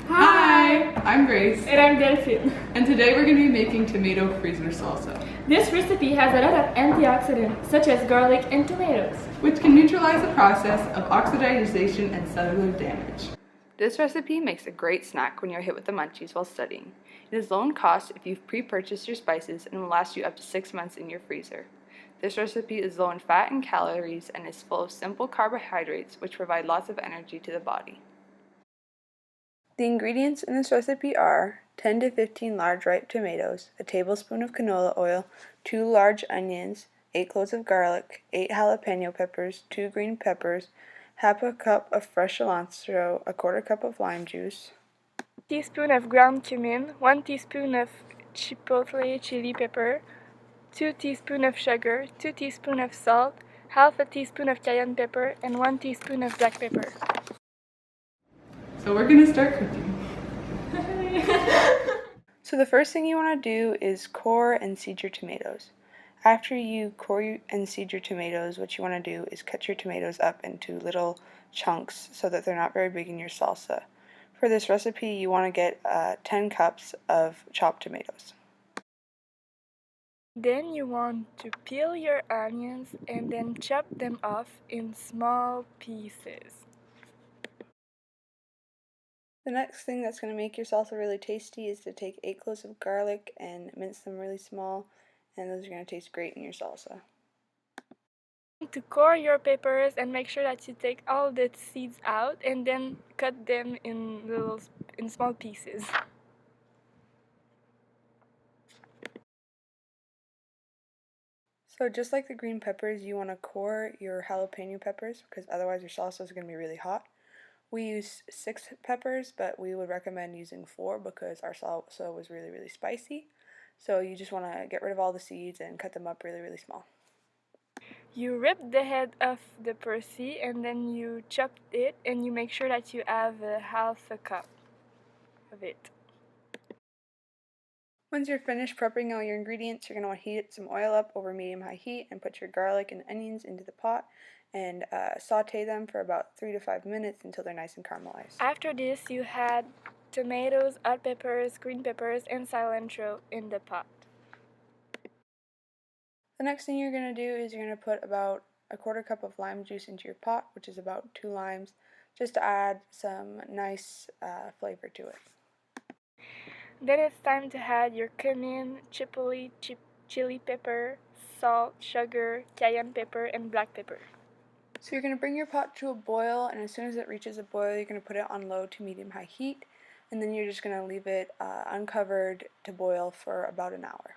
Hi, I'm Grace. And I'm Delphine. And today we're going to be making tomato freezer salsa, This recipe has a lot of antioxidants such as garlic and tomatoes, which can neutralize the process of oxidation and cellular damage. This recipe makes a great snack when you're hit with the munchies while studying. It is low in cost if you've pre-purchased your spices and will last you up to 6 months in your freezer. This recipe is low in fat and calories and is full of simple carbohydrates which provide lots of energy to the body. The ingredients in this recipe are 10 to 15 large ripe tomatoes, a tablespoon of canola oil, 2 large onions, 8 cloves of garlic, 8 jalapeno peppers, 2 green peppers, half a cup of fresh cilantro, a quarter cup of lime juice, teaspoon of ground cumin, 1 teaspoon of chipotle chili pepper, 2 teaspoons of sugar, 2 teaspoons of salt, half a teaspoon of cayenne pepper, and 1 teaspoon of black pepper. So we're going to start cooking. So the first thing you want to do is core and seed your tomatoes. After you core and seed your tomatoes, what you want to do is cut your tomatoes up into little chunks so that they're not very big in your salsa. For this recipe, you want to get 10 cups of chopped tomatoes. Then you want to peel your onions and then chop them off in small pieces. The next thing that's going to make your salsa really tasty is to take 8 cloves of garlic and mince them really small, and those are going to taste great in your salsa. To core your peppers and make sure that you take all the seeds out and then cut them in small pieces. So just like the green peppers, you want to core your jalapeno peppers because otherwise your salsa is going to be really hot. We use 6 peppers, but we would recommend using 4 because our salsa was really spicy. So you just want to get rid of all the seeds and cut them up really small. You rip the head off the percy and then you chop it and you make sure that you have half a cup of it. Once you're finished prepping all your ingredients, you're going to want to heat some oil up over medium-high heat and put your garlic and onions into the pot and saute them for about 3 to 5 minutes until they're nice and caramelized. After this, you add tomatoes, hot peppers, green peppers, and cilantro in the pot. The next thing you're going to do is you're going to put about a quarter cup of lime juice into your pot, which is about 2 limes, just to add some nice flavor to it. Then it's time to add your cumin, chipotle chili pepper, salt, sugar, cayenne pepper, and black pepper. So you're going to bring your pot to a boil, and as soon as it reaches a boil, you're going to put it on low to medium-high heat, and then you're just going to leave it uncovered to boil for about an hour.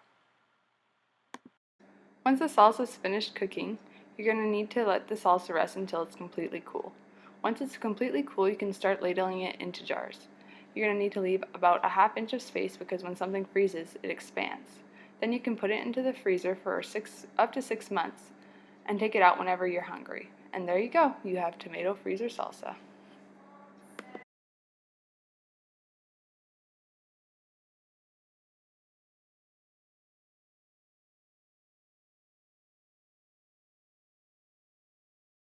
Once the salsa is finished cooking, you're going to need to let the salsa rest until it's completely cool. Once it's completely cool, you can start ladling it into jars. You're going to need to leave about a ½ inch of space because when something freezes, it expands. Then you can put it into the freezer for up to 6 months and take it out whenever you're hungry. And there you go, you have tomato freezer salsa.